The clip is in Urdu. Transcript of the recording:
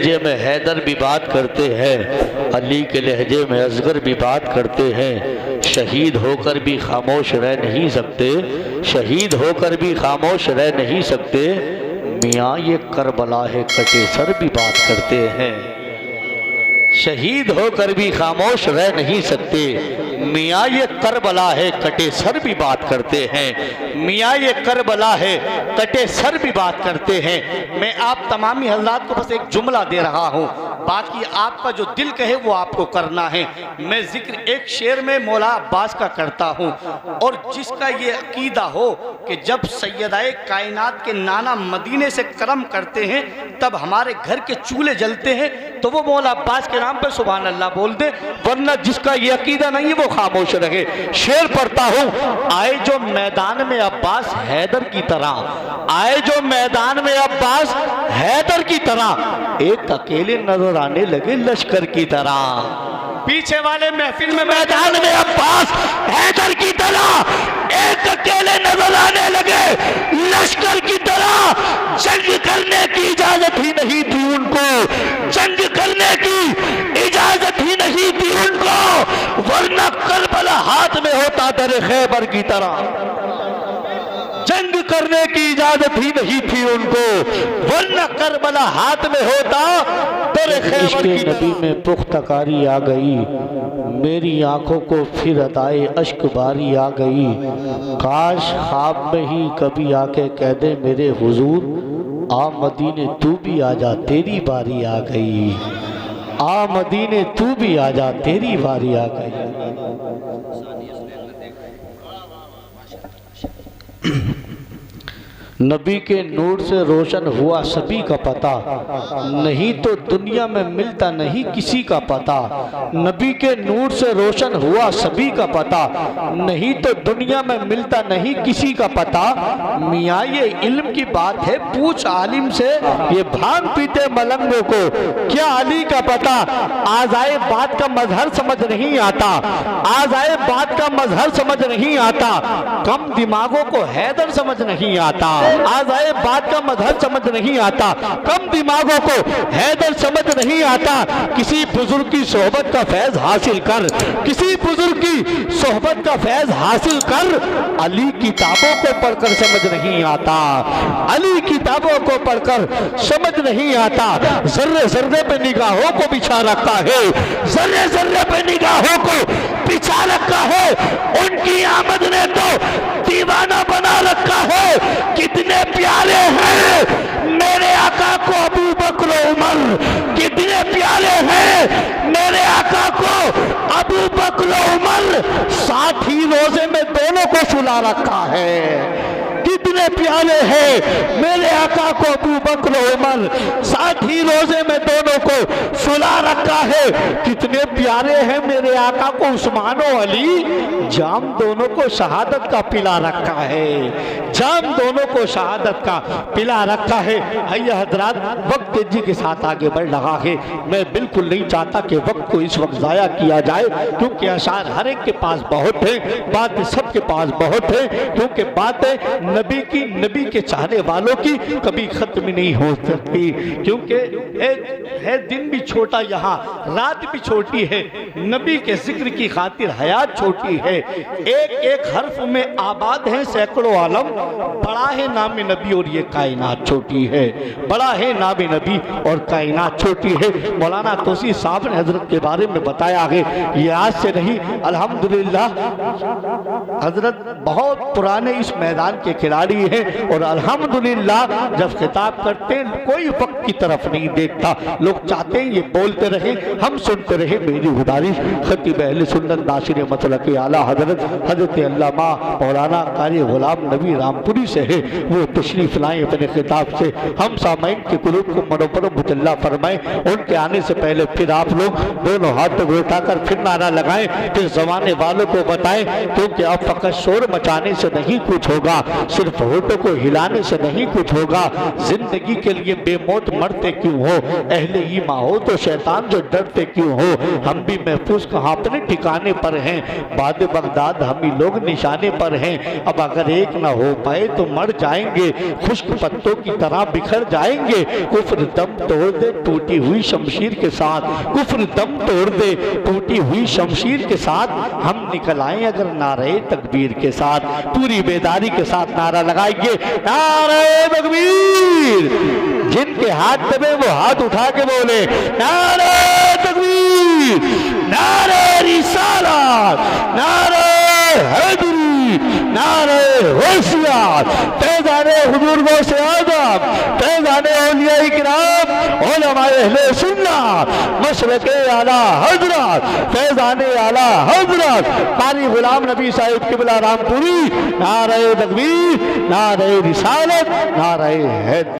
لہجے میں حیدر بھی بات کرتے ہیں، علی کے لہجے میں اصغر بھی بات کرتے ہیں۔ شہید ہو کر بھی خاموش رہ نہیں سکتے، شہید ہو کر بھی خاموش رہ نہیں سکتے، میاں یہ کربلا ہے کٹے سر بھی بات کرتے ہیں۔ شہید ہو کر بھی خاموش رہ نہیں سکتے، میاں یہ کربلا ہے کٹے سر بھی بات کرتے ہیں، میاں یہ کربلا ہے کٹے سر بھی بات کرتے ہیں۔ میں آپ تمامی حضرات کو بس ایک جملہ دے رہا ہوں، باقی آپ کا جو دل کہے وہ آپ کو کرنا ہے۔ میں ذکر ایک شعر میں مولا عباس کا کرتا ہوں، اور جس کا یہ عقیدہ ہو کہ جب سیدہ کائنات کے نانا مدینے سے کرم کرتے ہیں تب ہمارے گھر کے چولہے جلتے ہیں، تو وہ مولا عباس کے نام پہ سبحان اللہ بول دے، ورنہ جس کا یہ عقیدہ نہیں ہے وہ خاموش رہے۔ شعر پڑھتا ہوں، آئے جو میدان میں عباس حیدر کی طرح، آئے جو میدان میں عباس حیدر کی طرح، ایک اکیلے نظر آنے لگے لشکر کی طرح۔ پیچھے والے محفل میں میدان میں عباس حیدر کی طرح ایک اکیلے نظر آنے لگے لشکر کی طرح۔ جنگ کرنے کی اجازت ہی نہیں تھی ان کو، جنگ کرنے کی اجازت ہی نہیں تھی ان کو، ورنہ کربلا ہاتھ میں ہوتا در خیبر کی طرح۔ جنگ کرنے کی اجازت ہی نہیں تھی ان کو، ورنہ کربلا ہاتھ میں ہوتا در خیبر کی طرح۔ نبی میں پختہ کاری آ گئی، میری آنکھوں کو پھر ادائے اشک باری آ گئی، کاش خواب میں ہی کبھی آ کے کہہ دے میرے حضور، آ مدینے تو بھی آ جا تیری باری آ گئی، آ مدینے تو بھی آ جا تیری باری آ گئی۔ نبی کے نور سے روشن ہوا سبھی کا پتہ، نہیں تو دنیا میں ملتا نہیں کسی کا پتہ۔ نبی کے نور سے روشن ہوا سبھی کا پتہ، نہیں تو دنیا میں ملتا نہیں کسی کا پتہ۔ میاں یہ علم کی بات ہے پوچھ عالم سے، یہ بھانگ پیتے ملنگوں کو کیا علی کا پتہ۔ آزائے بات کا مظہر سمجھ نہیں آتا، آزائے بات کا مظہر سمجھ نہیں آتا، کم دماغوں کو حیدر سمجھ نہیں آتا۔ آزائے بات کا مظہر سمجھ نہیں آتا، کم دماغوں کو حیدر سمجھ نہیں آتا۔ کسی بزرگ کی صحبت کا فیض حاصل کر، کسی بزرگ کی صحبت کا فیض حاصل کر، علی کتابوں کو پڑھ کر سمجھ نہیں آتا، علی کتابوں کو پڑھ کر سمجھ نہیں آتا۔ ذرے ذرے پہ نگاہوں کو بچھا رکھا ہے، ذرے ذرے پہ نگاہوں کو بچھا رکھا ہے، ان کی آمد نے تو دیوانہ بنا رکھا ہے۔ کتنے پیارے ہیں میرے آقا کو ابو بکر و عمر، کتنے پیارے ہیں میرے آقا کو ابو بکر و عمر، ساتھ ہی روزے میں دونوں کو سلا رکھا ہے۔ کتنے پیارے ہیں میرے آقا کو ابو بکر و عمر، ساتھ ہی روزے میں دونوں کو سلا رکھا ہے۔ کتنے پیارے ہیں میرے آقا کو عثمان و علی، جام دونوں کو شہادت کا پلا رکھا ہے، جام دونوں کو شہادت کا پلا رکھا ہے۔ آئیے حضرات، وقت تیزی کے ساتھ آگے بڑھ رہا ہے، میں بالکل نہیں چاہتا کہ وقت کو اس وقت ضائع کیا جائے، کیونکہ اشعار ہر ایک کے پاس بہت ہیں، باتیں سب کے پاس بہت ہیں، کیونکہ باتیں نبی کی، نبی کے چاہنے والوں کی کبھی ختم نہیں ہو سکتی، کیونکہ ہے دن بھی چھوٹا یہاں، رات بھی چھوٹی ہے، نبی کے ذکر کی خاطر حیات چھوٹی ہے۔ ایک ایک حرف میں آباد ہیں سینکڑوں عالم، بڑا ہے نام نبی اور یہ کائنات چھوٹی ہے، بڑا ہے نام نبی اور کائنات چھوٹی ہے۔ مولانا توسیع صاحب نے حضرت کے بارے میں بتایا ہے، یہ آج سے نہیں، الحمدللہ حضرت بہت پرانے اس میدان کے کھلاڑی ہیں، اور الحمدللہ جب خطاب کرتے ہیں کوئی وقت کی طرف نہیں دیکھتا، لوگ چاہتے ہیں یہ بولتے رہیں ہم سنتے رہیں۔ میری گزارش خطیب اہل سنت ناصر مسلک اعلیٰ حضرت علامہ مولانا قاری غلام نبی رامپوری سے ہے، وہ تشریف لائیں اپنے خطاب سے، ہم سامعین کے قلوب کو منور مطلع فرمائیں۔ ان کے آنے سے پہلے پھر آپ لوگ دونوں ہاتھ اٹھا کر پھر نعرہ لگائیں، پھر زمانے والوں کو بتائیں، کیونکہ اب فقط شور مچانے سے نہیں کچھ ہوگا، صرف ہوٹوں کو ہلانے سے نہیں کچھ ہوگا، زندگی کے لیے بے موت مرتے کیوں ہو، اہل ایمان ہو تو شیطان جو ڈرتے کیوں ہو، ہم بھی محفوظ کہاں اپنے ٹھکانے پر ہیں، بعد بغداد ہم ہی لوگ نشانے پر ہیں، اب اگر ایک نہ ہو پائے تو مر جائیں گے، خشک پتوں کی طرح بکھر جائیں گے، کفر دم توڑ دے ٹوٹی ہوئی شمشیر کے ساتھ، کفر دم توڑ دے ٹوٹی ہوئی شمشیر کے ساتھ، ہم نکل آئیں اگر نعرہ تکبیر کے ساتھ، پوری بیداری کے ساتھ نعرہ لگائیے، نعرہ تکبیر، جن کے ہاتھ دبے وہ ہاتھ اٹھا کے بولے نعرہ تکبیر، نعرہ رسالت، نعرہ حیدری، نعرہ غوثیت، فیضان حضور غوث اعظم، فیضان اولیاء کرام، علماء اہل سنت، مشرق اعلیٰ حضرت، فیضان اعلیٰ حضرت قاری غلام نبی صاحب قبلہ رام پوری، نعرہ تکبیر، نعرہ رسالت، نعرہ حیدر۔